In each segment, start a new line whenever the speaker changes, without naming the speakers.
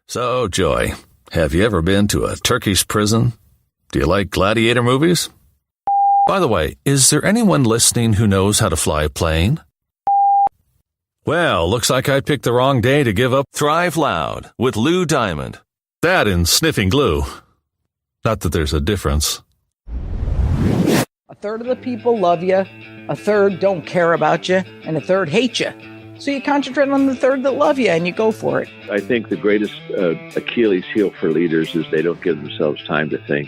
So, Joy, have you ever been to a Turkish prison? Do you like gladiator movies? By the way, is there anyone listening who knows how to fly a plane? Well, looks like I picked the wrong day to give up Thrive Loud with Lou Diamond. That and sniffing glue. Not that there's a difference.
A third of the people love you, a third don't care about you, and a third hate you. So you concentrate on the third that love you and you go for it.
I think the greatest Achilles heel for leaders is they don't give themselves time to think.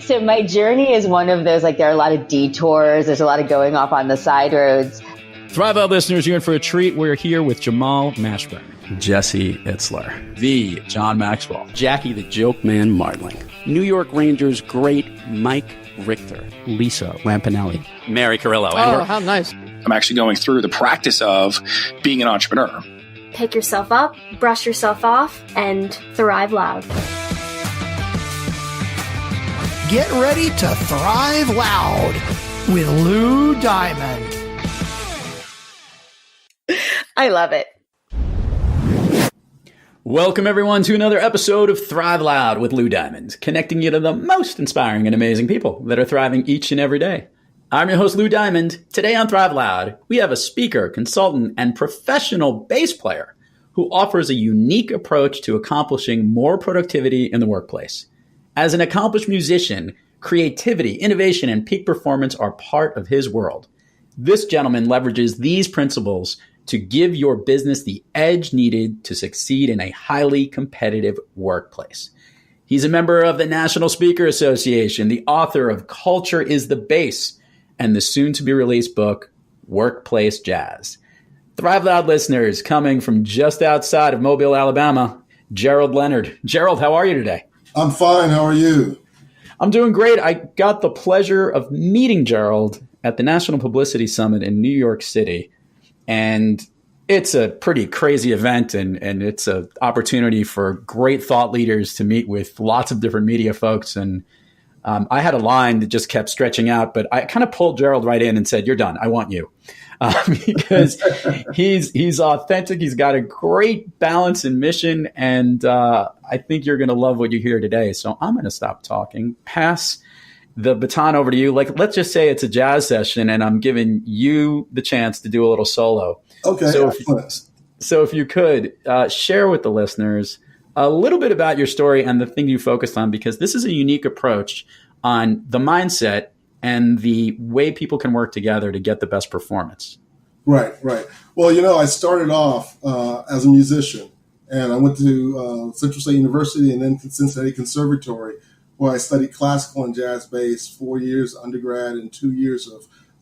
So my journey is one of those, there are a lot of detours. There's a lot of going off on the side roads.
Thrive Out listeners, you're in for a treat. We're here with Jamal Mashburn,
Jesse Itzler,
the John Maxwell,
Jackie the Joke Man Martling, New York Rangers great Mike Richter,
Lisa Lampanelli,
Mary Carrillo.
Oh, how nice.
I'm actually going through the practice of being an entrepreneur.
Pick yourself up, brush yourself off, and thrive loud.
Get ready to thrive loud with Lou Diamond.
I love it.
Welcome, everyone, to another episode of Thrive Loud with Lou Diamond, connecting you to the most inspiring and amazing people that are thriving each and every day. I'm your host, Lou Diamond. Today on Thrive Loud, we have a speaker, consultant, and professional bass player who offers a unique approach to accomplishing more productivity in the workplace. As an accomplished musician, creativity, innovation, and peak performance are part of his world. This gentleman leverages these principles to give your business the edge needed to succeed in a highly competitive workplace. He's a member of the National Speaker Association, the author of Culture is the Bass, and the soon-to-be-released book, Workplace Jazz. Thrive Loud listeners, coming from just outside of Mobile, Alabama, Gerald Leonard. Gerald, how are you today?
I'm fine. How are you?
I'm doing great. I got the pleasure of meeting Gerald at the National Publicity Summit in New York City. And it's a pretty crazy event, and it's an opportunity for great thought leaders to meet with lots of different media folks. And I had a line that just kept stretching out, but I kind of pulled Gerald right in and said, "You're done. I want you." Because he's authentic. He's got a great balance and mission. And I think you're going to love what you hear today. So I'm going to stop talking, pass the baton over to you. Let's just say it's a jazz session and I'm giving you the chance to do a little solo.
Okay.
So if you could share with the listeners a little bit about your story and the thing you focused on, because this is a unique approach on the mindset and the way people can work together to get the best performance.
Right. Well, I started off as a musician, and I went to Central State University and then to Cincinnati Conservatory, where I studied classical and jazz bass, 4 years undergrad and 2 years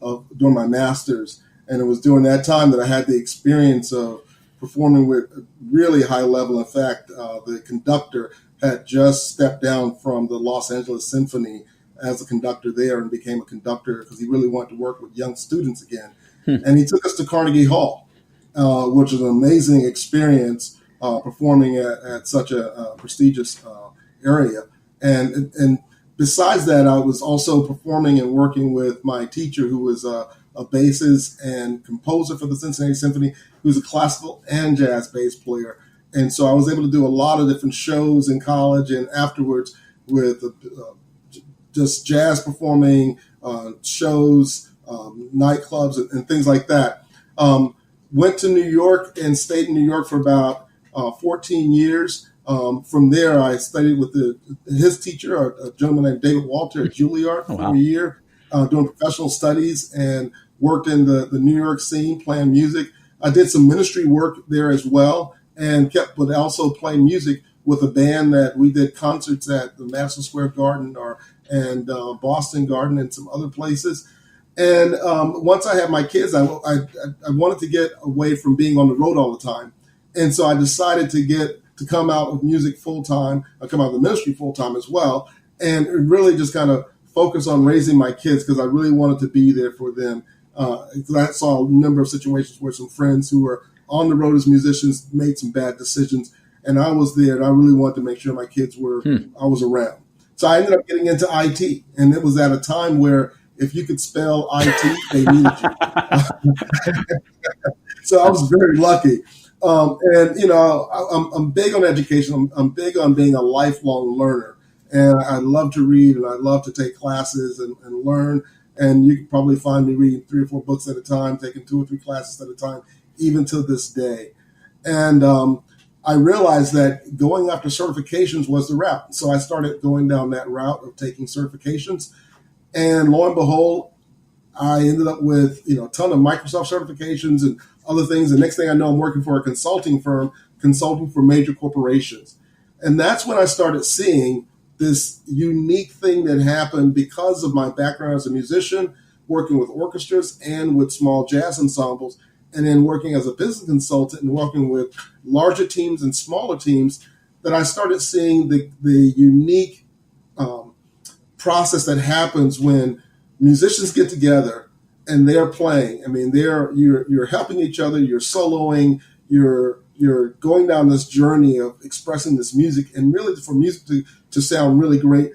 of doing my master's. And it was during that time that I had the experience of performing with a really high level. In fact, the conductor had just stepped down from the Los Angeles Symphony as a conductor there and became a conductor because he really wanted to work with young students again. And he took us to Carnegie Hall, which was an amazing experience performing at such a prestigious area. And besides that, I was also performing and working with my teacher, who was a bassist and composer for the Cincinnati Symphony, who was a classical and jazz bass player. And so I was able to do a lot of different shows in college and afterwards with just jazz performing, shows, nightclubs, and things like that. Went to New York and stayed in New York for about 14 years. From there, I studied with his teacher, a gentleman named David Walter at Juilliard for a year, doing professional studies, and worked in the New York scene, playing music. I did some ministry work there as well, and but also playing music with a band that we did concerts at the Madison Square Garden and Boston Garden and some other places. And once I had my kids, I wanted to get away from being on the road all the time. And so I decided to come out of music full time. I come out of the ministry full time as well, and really just kind of focus on raising my kids because I really wanted to be there for them. I saw a number of situations where some friends who were on the road as musicians made some bad decisions, and I was there, and I really wanted to make sure my kids I was around. So I ended up getting into IT, and it was at a time where if you could spell IT, they needed you. So I was very lucky. And, you know, I'm big on education. I'm big on being a lifelong learner. And I love to read and I love to take classes and learn. And you can probably find me reading 3 or 4 books at a time, taking 2 or 3 classes at a time, even to this day. And I realized that going after certifications was the route. So I started going down that route of taking certifications. And lo and behold, I ended up with, you know, a ton of Microsoft certifications and other things. The next thing I know, I'm working for a consulting firm, consulting for major corporations. And that's when I started seeing this unique thing that happened because of my background as a musician, working with orchestras and with small jazz ensembles, and then working as a business consultant and working with larger teams and smaller teams, that I started seeing the unique process that happens when musicians get together and they're playing. I mean, you're helping each other, you're soloing, you're going down this journey of expressing this music, and really for music to sound really great,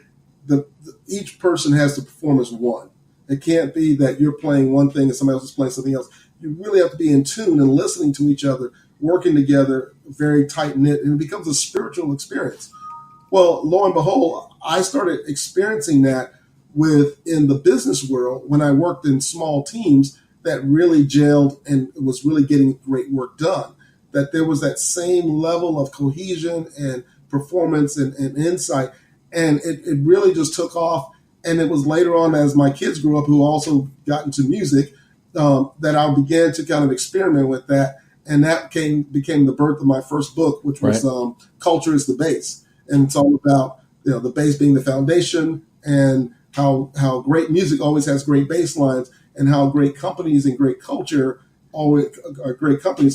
each person has to perform as one. It can't be that you're playing one thing and somebody else is playing something else. You really have to be in tune and listening to each other, working together, very tight-knit, and it becomes a spiritual experience. Well, lo and behold, I started experiencing that in the business world when I worked in small teams that really gelled and was really getting great work done. That there was that same level of cohesion and performance and insight. And it really just took off. And it was later on, as my kids grew up, who also got into music, that I began to kind of experiment with that. And that became the birth of my first book, which was Culture is the Base. And it's all about, you know, the bass being the foundation, and how great music always has great bass lines, and how great companies and great companies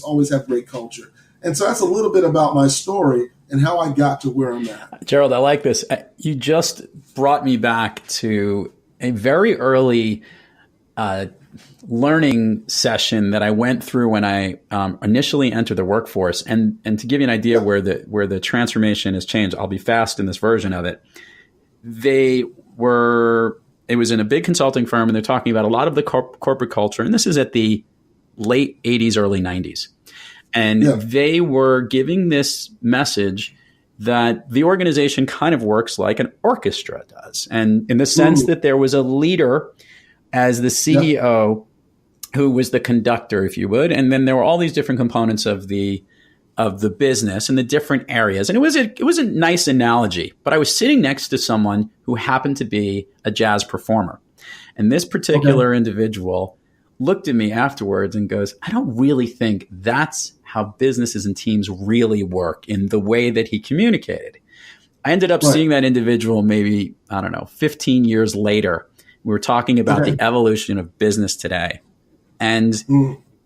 always have great culture. And so that's a little bit about my story and how I got to where I'm at.
Gerald, I like this. You just brought me back to a very early learning session that I went through when I initially entered the workforce. And to give you an idea where the transformation has changed, I'll be fast in this version of it. It was in a big consulting firm, and they're talking about a lot of the corporate culture. And this is at the late 80s, early 90s. And they were giving this message that the organization kind of works like an orchestra does. And in the sense that there was a leader as the CEO who was the conductor, if you would. And then there were all these different components of the business and the different areas. And it was a nice analogy, but I was sitting next to someone who happened to be a jazz performer. And this particular individual looked at me afterwards and goes, I don't really think that's how businesses and teams really work in the way that he communicated. I ended up seeing that individual maybe, 15 years later. We were talking about the evolution of business today. And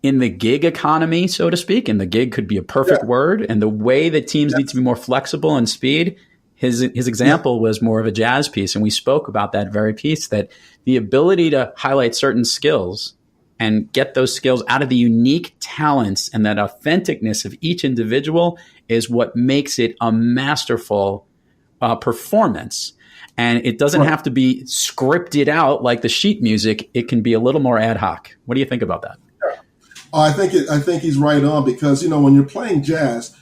in the gig economy, so to speak, and the gig could be a perfect word, and the way that teams need to be more flexible and speed, his example was more of a jazz piece. And we spoke about that very piece, that the ability to highlight certain skills and get those skills out of the unique talents and that authenticness of each individual is what makes it a masterful performance. And it doesn't have to be scripted out like the sheet music. It can be a little more ad hoc. What do you think about that?
I think he's right on, because, when you're playing jazz,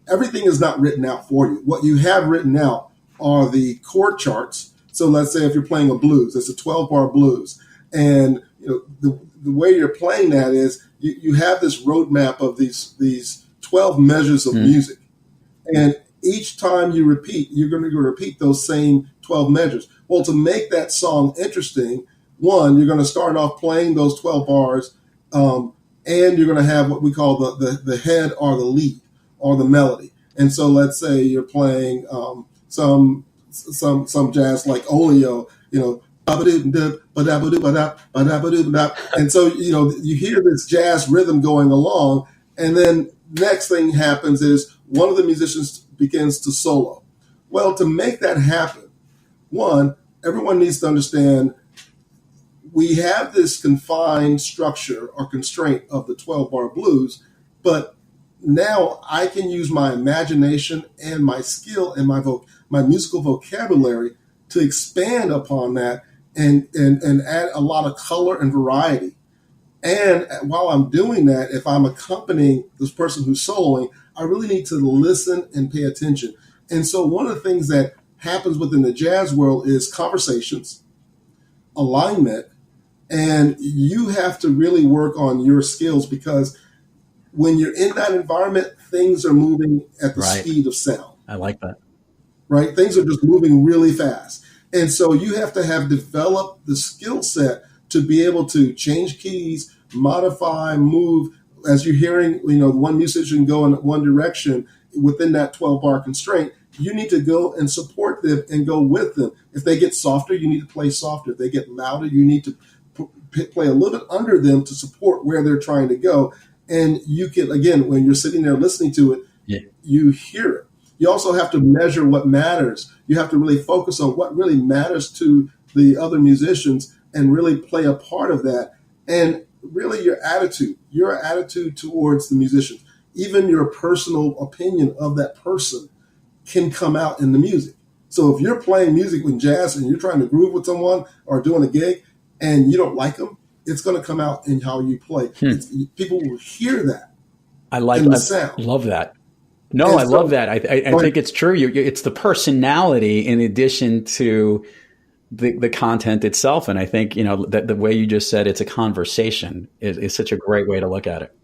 everything is not written out for you. What you have written out are the chord charts. So let's say if you're playing a blues, it's a 12-bar blues. And the way you're playing that is you have this roadmap of these 12 measures of music. And each time you repeat, you're going to repeat those same 12 measures. Well, to make that song interesting, one, you're going to start off playing those 12 bars, and you're going to have what we call the head or the lead or the melody. And so let's say you're playing some jazz like Olio, and so, you hear this jazz rhythm going along, and then next thing happens is one of the musicians begins to solo. Well, to make that happen, one, everyone needs to understand we have this confined structure or constraint of the 12-bar blues, but now I can use my imagination and my skill and my musical vocabulary to expand upon that and add a lot of color and variety. And while I'm doing that, if I'm accompanying this person who's soloing, I really need to listen and pay attention. And so one of the things that happens within the jazz world is conversations, alignment, and you have to really work on your skills, because when you're in that environment, things are moving at the speed of sound.
I like that.
Right? Things are just moving really fast. And so you have to have developed the skill set to be able to change keys, modify, move. As you're hearing, one musician go in one direction within that 12-bar constraint, you need to go and support them and go with them. If they get softer, you need to play softer. If they get louder, you need to play a little bit under them to support where they're trying to go. And you can, again, when you're sitting there listening to it, you hear it. You also have to measure what matters. You have to really focus on what really matters to the other musicians and really play a part of that. And really your attitude towards the musicians, even your personal opinion of that person can come out in the music. So if you're playing music with jazz and you're trying to groove with someone or doing a gig and you don't like them, it's going to come out in how you play. People will hear that.
I like
in the sound.
Love that. No, I love that. I think it's true. It's the personality in addition to the content itself. And I think, that the way you just said it's a conversation is such a great way to look at it.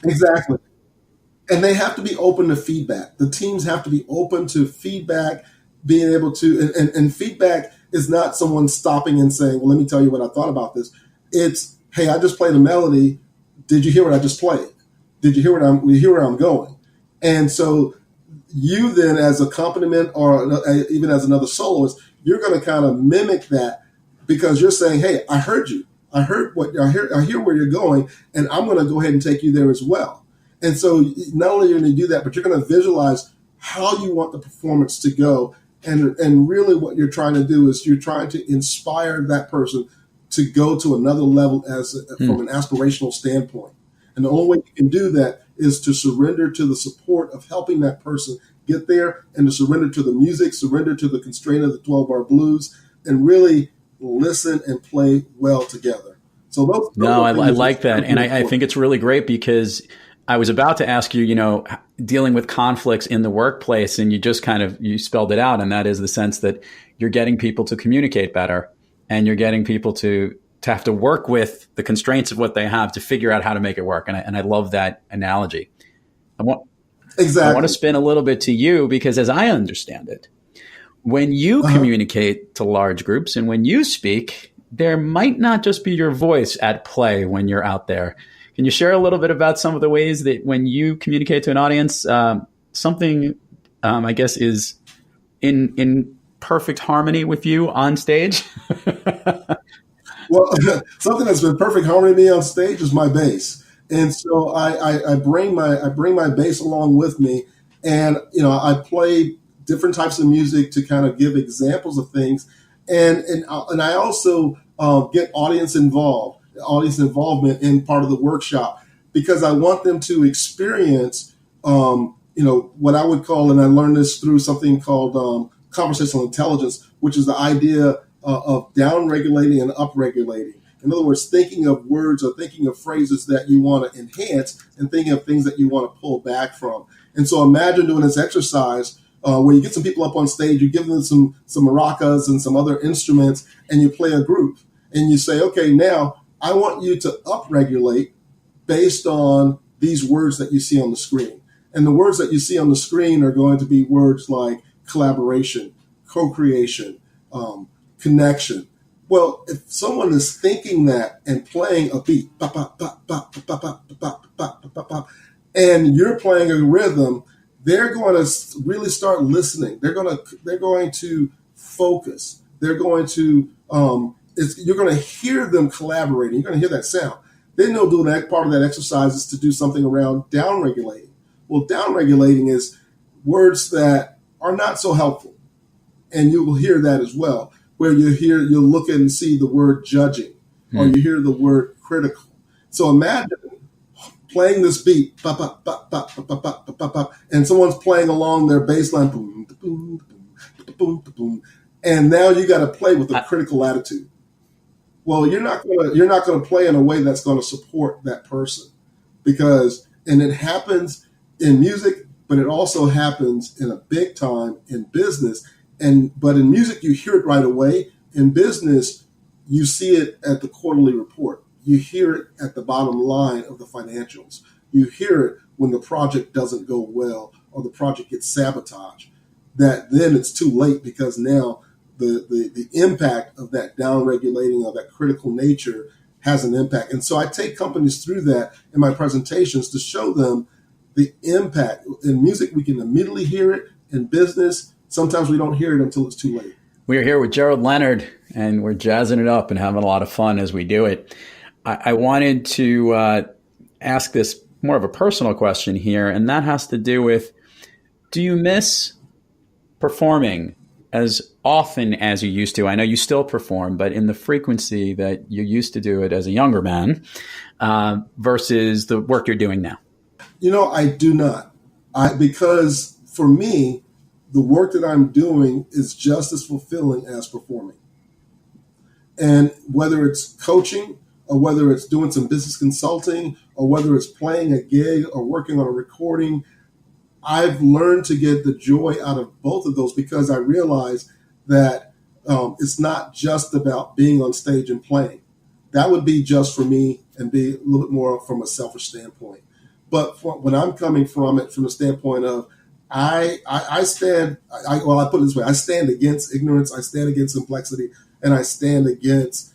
Exactly. And they have to be open to feedback. The teams have to be open to feedback, being able to, and feedback is not someone stopping and saying, well, let me tell you what I thought about this. It's, hey, I just played a melody. Did you hear what I just played? Did you hear where I'm going? And so you then, as a accompaniment or even as another soloist, you're going to kind of mimic that, because you're saying, hey, I heard you. I hear where you're going, and I'm going to go ahead and take you there as well. And so not only are you going to do that, but you're going to visualize how you want the performance to go. And really what you're trying to do is you're trying to inspire that person to go to another level from an aspirational standpoint. And the only way you can do that is to surrender to the support of helping that person get there, and to surrender to the music, surrender to the constraint of the 12-bar blues, and really listen and play well together. So
I like that. And I think it's really great, because I was about to ask you, dealing with conflicts in the workplace, and you just you spelled it out. And that is the sense that you're getting people to communicate better, and you're getting people to have to work with the constraints of what they have to figure out how to make it work. And I love that analogy. I want to spin a little bit to you, because as I understand it, when you communicate to large groups and when you speak, there might not just be your voice at play when you're out there. Can you share a little bit about some of the ways that when you communicate to an audience, something, I guess, is in perfect harmony with you on stage?
Well, something that's been perfect harmony with me on stage is my bass. And so I bring my bass along with me, and I play different types of music to kind of give examples of things, and I also get audience involvement in part of the workshop, because I want them to experience what I would call, and I learned this through something called conversational intelligence, which is the idea of down-regulating and up-regulating. In other words, thinking of words or thinking of phrases that you want to enhance, and thinking of things that you want to pull back from. And so imagine doing this exercise where you get some people up on stage, you give them some maracas and some other instruments, and you play a groove. And you say, okay, now I want you to upregulate based on these words that you see on the screen. And the words that you see on the screen are going to be words like collaboration, co-creation, connection. Well, if someone is thinking that and playing a beat, and you're playing a rhythm, they're going to really start listening. They're going to focus. They're going to you're going to hear them collaborating. You're going to hear that sound. Then they'll do that. Part of that exercise is to do something around down-regulating. Well, down-regulating is words that are not so helpful, and you will hear that as well, where you'll look and see the word judging, or you hear the word critical. So imagine playing this beat, and someone's playing along their bass line, boom, boom, boom, boom, boom, and now you got to play with a critical attitude. Well, you're not going to play in a way that's going to support that person, and it happens in music, but it also happens in a big time in business. But in music, you hear it right away. In business, you see it at the quarterly report. You hear it at the bottom line of the financials. You hear it when the project doesn't go well or the project gets sabotaged. That then it's too late, because now the impact of that downregulating of that critical nature has an impact. And so I take companies through that in my presentations to show them the impact. In music, we can immediately hear it. In business, sometimes we don't hear it until it's too late.
We are here with Gerald Leonard, and we're jazzing it up and having a lot of fun as we do it. I wanted to ask this more of a personal question here, and that has to do with, do you miss performing as often as you used to? I know you still perform, but in the frequency that you used to do it as a younger man versus the work you're doing now?
I do not. Because for me, the work that I'm doing is just as fulfilling as performing. And whether it's coaching, or whether it's doing some business consulting, or whether it's playing a gig or working on a recording, I've learned to get the joy out of both of those, because I realize that it's not just about being on stage and playing. That would be just for me and be a little bit more from a selfish standpoint. But when I'm coming from it from the standpoint of, I put it this way: I stand against ignorance, I stand against complexity, and I stand against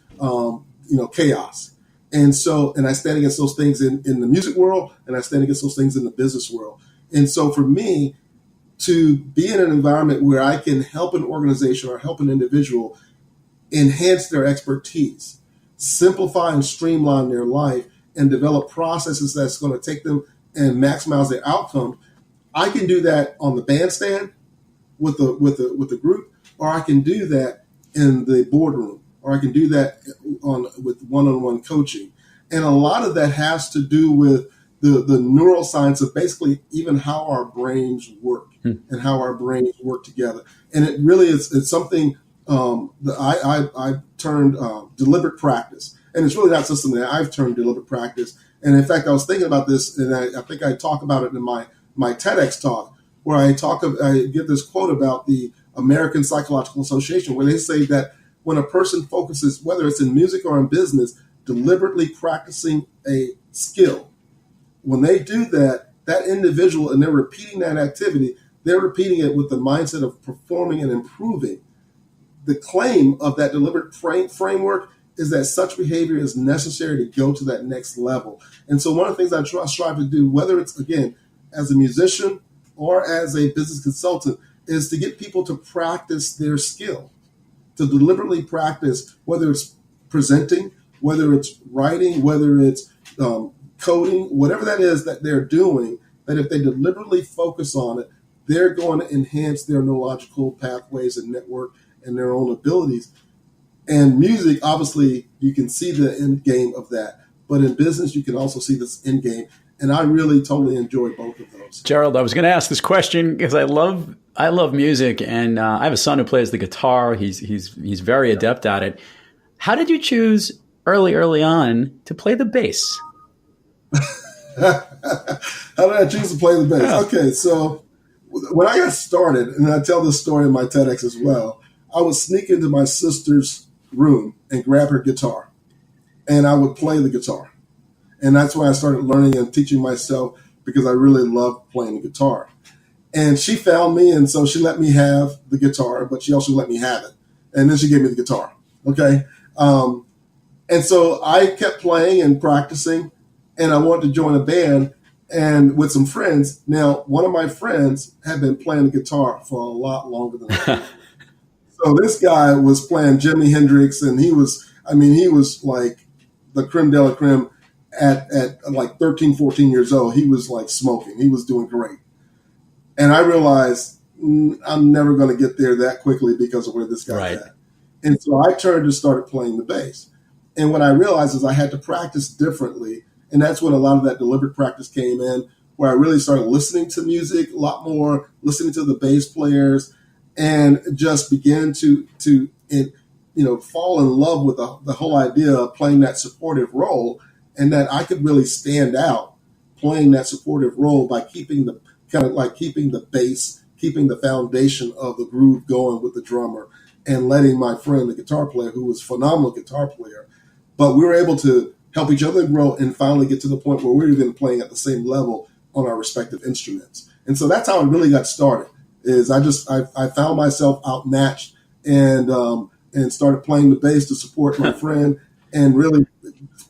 chaos. And I stand against those things in the music world, and I stand against those things in the business world. And so for me, to be in an environment where I can help an organization or help an individual enhance their expertise, simplify and streamline their life, and develop processes that's going to take them and maximize their outcome, I can do that on the bandstand with the group, or I can do that in the boardroom, or I can do that with one-on-one coaching. And a lot of that has to do with the neuroscience of basically even how our brains work and how our brains work together. And it really it's something that I turned deliberate practice. And it's really not something that I've turned deliberate practice. And in fact, I was thinking about this, and I think I talk about it in my TEDx talk, where I give this quote about the American Psychological Association, where they say that when a person focuses, whether it's in music or in business, deliberately practicing a skill, when they do that, that individual, and they're repeating that activity, they're repeating it with the mindset of performing and improving. The claim of that deliberate framework is that such behavior is necessary to go to that next level. And so one of the things I strive to do, whether it's, again, as a musician or as a business consultant, is to get people to practice their skill, to deliberately practice, whether it's presenting, whether it's writing, whether it's coding, whatever that is that they're doing, that if they deliberately focus on it, they're going to enhance their neurological pathways and network and their own abilities. And music, obviously, you can see the end game of that. But in business, you can also see this end game. And I really totally enjoy both of those.
Gerald, I was going to ask this question because I love music, and I have a son who plays the guitar. He's very adept at it. How did you choose early on to play the bass?
How did I choose to play the bass? Yeah. Okay, so when I got started, and I tell this story in my TEDx as well, I would sneak into my sister's room and grab her guitar, and I would play the guitar. And that's why I started learning and teaching myself, because I really loved playing the guitar. And she found me, and so she let me have the guitar, but she also let me have it. And then she gave me the guitar, okay? And so I kept playing and practicing, and I wanted to join a band and with some friends. Now, one of my friends had been playing the guitar for a lot longer than I did. So this guy was playing Jimi Hendrix, and he was like the creme de la creme at like 13, 14 years old. He was like smoking. He was doing great. And I realized I'm never going to get there that quickly because of where this guy's at. And so I turned and started playing the bass. And what I realized is I had to practice differently. And that's when a lot of that deliberate practice came in, where I really started listening to music a lot more, listening to the bass players, and just began to fall in love with the whole idea of playing that supportive role, and that I could really stand out playing that supportive role by keeping the bass, keeping the foundation of the groove going with the drummer, and letting my friend, the guitar player, who was a phenomenal guitar player, but we were able to help each other grow and finally get to the point where we were even playing at the same level on our respective instruments. And so that's how it really got started. Is I found myself outmatched and started playing the bass to support my friend, and really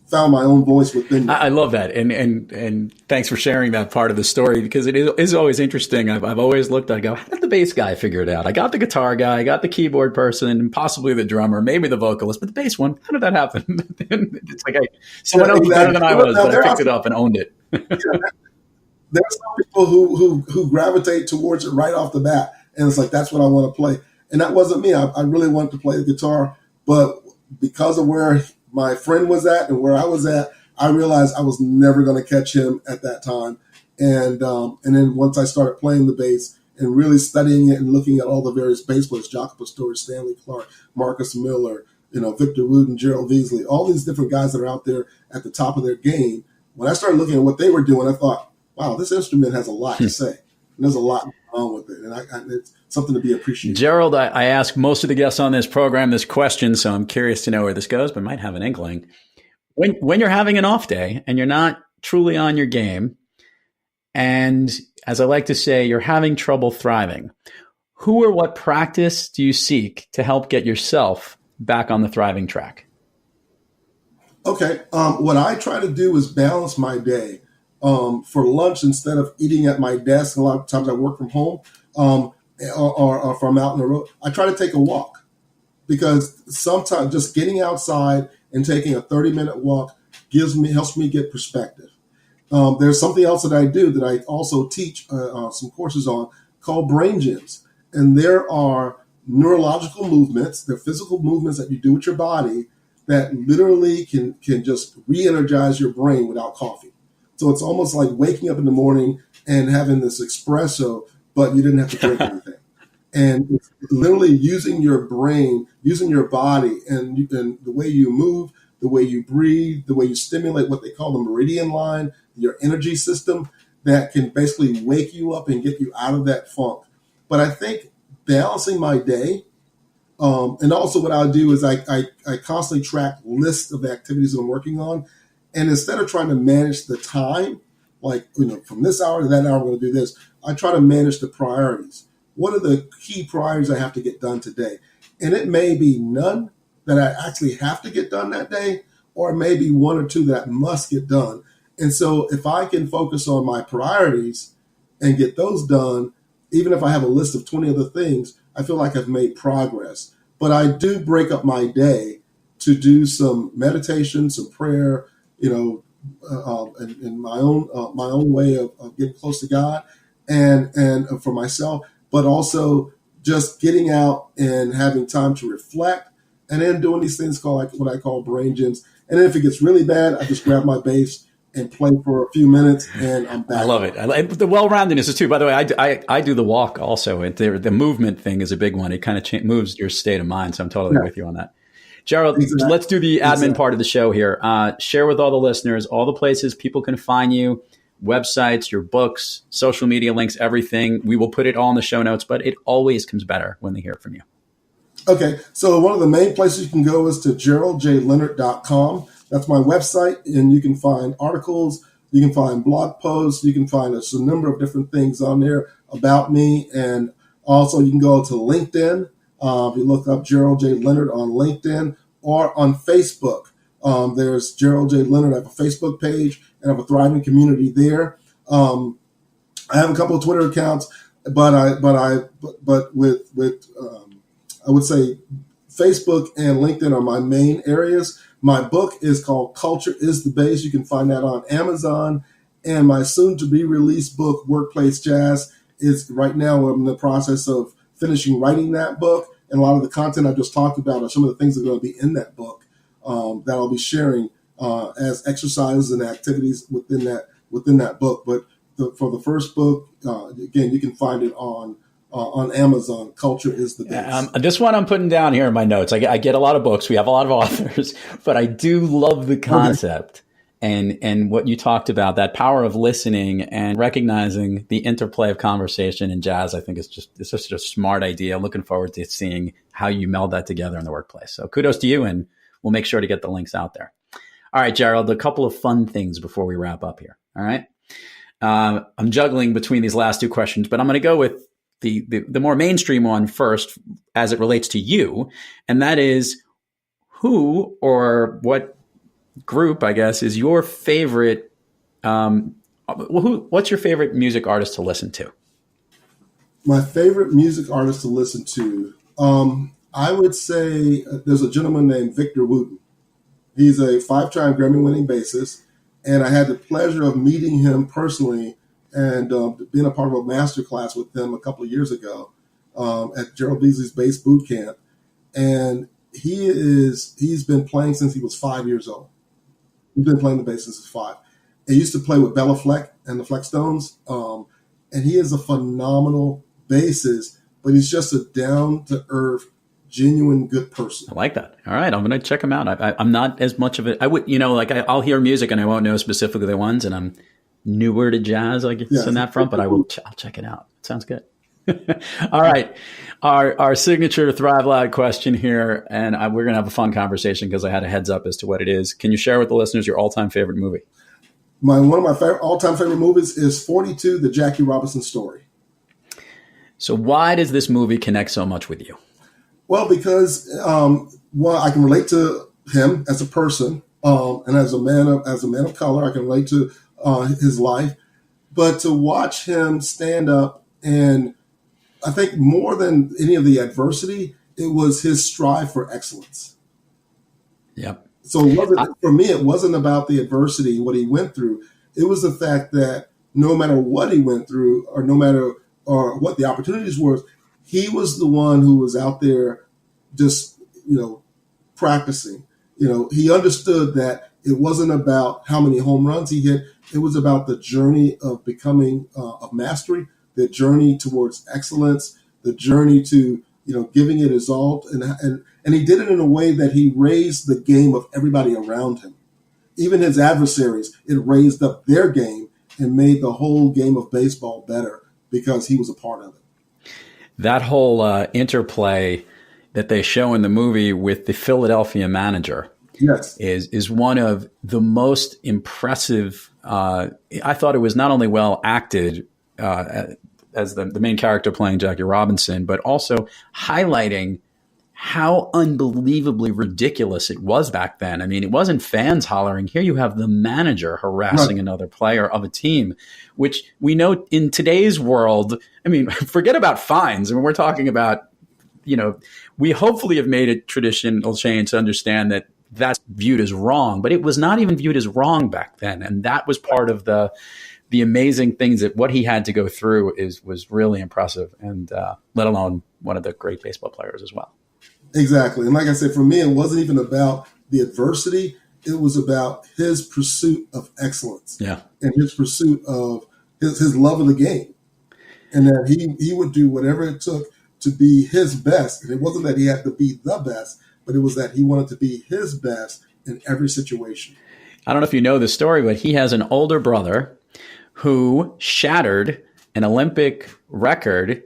found my own voice within me.
I love that, and thanks for sharing that part of the story, because it is always interesting. I've always looked, I go, how did the bass guy figure it out? I got the guitar guy, I got the keyboard person, and possibly the drummer, maybe the vocalist, but the bass one, how did that happen? It's like someone else was better than I was, but I picked it up and owned it.
There are some people who gravitate towards it right off the bat, and it's like, that's what I want to play. And that wasn't me. I really wanted to play the guitar, but because of where my friend was at and where I was at, I realized I was never going to catch him at that time. And then once I started playing the bass and really studying it and looking at all the various bass players, Jaco Pastorius, Stanley Clarke, Marcus Miller, Victor Wooten, Gerald Veasley, all these different guys that are out there at the top of their game. When I started looking at what they were doing, I thought, wow, this instrument has a lot to say. And there's a lot going on with it. And it's something to be appreciated.
Gerald, I ask most of the guests on this program this question, so I'm curious to know where this goes, but might have an inkling. When you're having an off day and you're not truly on your game, and as I like to say, you're having trouble thriving, who or what practice do you seek to help get yourself back on the thriving track?
Okay. What I try to do is balance my day. For lunch, instead of eating at my desk, a lot of times I work from home, or if I'm out on the road, I try to take a walk, because sometimes just getting outside and taking a 30-minute walk helps me get perspective. There's something else that I do that I also teach some courses on, called brain gyms. And there are neurological movements, they're physical movements that you do with your body that literally can just re-energize your brain without coffee. So it's almost like waking up in the morning and having this espresso, but you didn't have to drink anything. And it's literally using your brain, using your body, and the way you move, the way you breathe, the way you stimulate what they call the meridian line, your energy system, that can basically wake you up and get you out of that funk. But I think balancing my day, and also what I'll do is I constantly track lists of activities that I'm working on. And instead of trying to manage the time, like, from this hour to that hour, I'm going to do this, I try to manage the priorities. What are the key priorities I have to get done today? And it may be none that I actually have to get done that day, or maybe one or two that must get done. And so if I can focus on my priorities and get those done, even if I have a list of 20 other things, I feel like I've made progress. But I do break up my day to do some meditation, some prayer, in my own way of getting close to God and for myself, but also just getting out and having time to reflect, and then doing these things called, like, what I call brain gyms. And then if it gets really bad, I just grab my bass and play for a few minutes, and I'm back.
I love it. The well-roundedness is too. By the way, I do the walk also. The movement thing is a big one. It kind of moves your state of mind. So I'm totally with you on that. Gerald, exactly. Let's do the admin part of the show here. Share with all the listeners all the places people can find you, websites, your books, social media links, everything. We will put it all in the show notes, but it always comes better when they hear from you.
Okay, so one of the main places you can go is to GeraldJLeonard.com. That's my website, and you can find articles, you can find blog posts, you can find a number of different things on there about me, and also you can go to LinkedIn. If you look up Gerald J. Leonard on LinkedIn or on Facebook, there's Gerald J. Leonard. I have a Facebook page and I have a thriving community there. I have a couple of Twitter accounts, but I would say Facebook and LinkedIn are my main areas. My book is called Culture is the Base. You can find that on Amazon. And my soon to be released book, Workplace Jazz, is right now I'm in the process of finishing writing that book, and a lot of the content I just talked about are some of the things that are going to be in that book that I'll be sharing as exercises and activities within that book. But for the first book, again, you can find it on on Amazon. Culture is the base.
This one I'm putting down here in my notes. I get a lot of books. We have a lot of authors, but I do love the concept and what you talked about, that power of listening and recognizing the interplay of conversation and jazz. I think it's such a smart idea. I'm looking forward to seeing how you meld that together in the workplace. So kudos to you, and we'll make sure to get the links out there. All right, Gerald, a couple of fun things before we wrap up here. All right. I'm juggling between these last two questions, but I'm going to go with the more mainstream one first as it relates to you. And that is, who or what group, I guess, is your favorite, what's your favorite music artist to listen to?
My favorite music artist to listen to, I would say there's a gentleman named Victor Wooten. He's a 5-time Grammy-winning bassist, and I had the pleasure of meeting him personally and being a part of a master class with him a couple of years ago at Gerald Leonard's bass boot camp. And he's been playing since he was 5 years old. He's been playing the bass since he was 5. He used to play with Bella Fleck and the Fleckstones, and he is a phenomenal bassist, but he's just a down-to-earth, genuine good person.
I like that. All right, I'm going to check him out. I'm not as much of it. I would, I'll hear music and I won't know specifically the ones, and I'm newer to jazz, I guess, on that front, but I'll check it out. It sounds good. All right. Our signature Thrive Loud question here, and we're going to have a fun conversation because I had a heads up as to what it is. Can you share with the listeners your all-time favorite movie?
One of my all-time favorite movies is 42, The Jackie Robinson Story. So
why does this movie connect so much with you?
Well, because I can relate to him as a person, and as a man of color, I can relate to his life. But to watch him stand up, and I think more than any of the adversity, it was his strive for excellence.
Yep.
So for me, it wasn't about the adversity, what he went through. It was the fact that no matter what he went through, or no matter what the opportunities were, he was the one who was out there just, practicing. He understood that it wasn't about how many home runs he hit. It was about the journey of becoming, of mastery, the journey towards excellence, the journey to, giving it his all. And he did it in a way that he raised the game of everybody around him. Even his adversaries, it raised up their game and made the whole game of baseball better because he was a part of it.
That whole interplay that they show in the movie with the Philadelphia manager,
yes,
is one of the most impressive. I thought it was not only well acted as the main character playing Jackie Robinson, but also highlighting how unbelievably ridiculous it was back then. I mean, it wasn't fans hollering. Here you have the manager harassing another player of a team, which we know in today's world, I mean, forget about fines. I mean, we're talking about, we hopefully have made a traditional change to understand that that's viewed as wrong, but it was not even viewed as wrong back then. And that was part of the amazing things that what he had to go through was really impressive, and let alone one of the great baseball players as well.
Exactly. And like I said, for me, it wasn't even about the adversity. It was about his pursuit of excellence.
Yeah.
And his pursuit of his love of the game. And that he would do whatever it took to be his best. And it wasn't that he had to be the best, but it was that he wanted to be his best in every situation.
I don't know if you know this story, but he has an older brother who shattered an Olympic record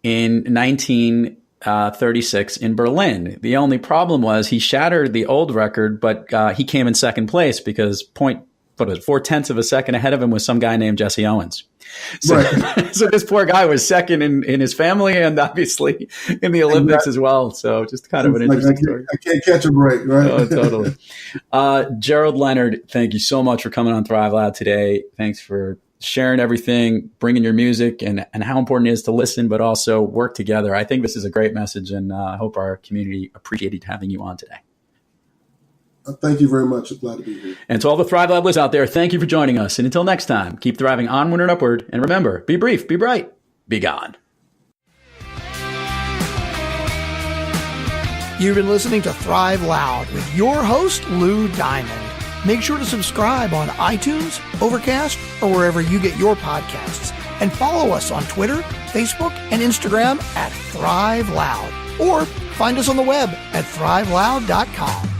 in 1936 in Berlin. The only problem was he shattered the old record, but he came in second place because 0.4 of a second ahead of him was some guy named Jesse Owens. So, right. So this poor guy was second in his family and obviously in the Olympics as well. So just kind of an interesting story.
I can't catch a break, right?
Oh, totally. Gerald Leonard, thank you so much for coming on Thrive Loud today. Thanks for sharing everything, bringing your music and how important it is to listen, but also work together. I think this is a great message, and I hope our community appreciated having you on today.
Thank you very much. I'm glad to be here.
And to all the Thrive Lab listeners out there, thank you for joining us. And until next time, keep thriving onward and upward. And remember, be brief, be bright, be gone.
You've been listening to Thrive Loud with your host, Lou Diamond. Make sure to subscribe on iTunes, Overcast, or wherever you get your podcasts. And follow us on Twitter, Facebook, and Instagram at Thrive Loud. Or find us on the web at thriveloud.com.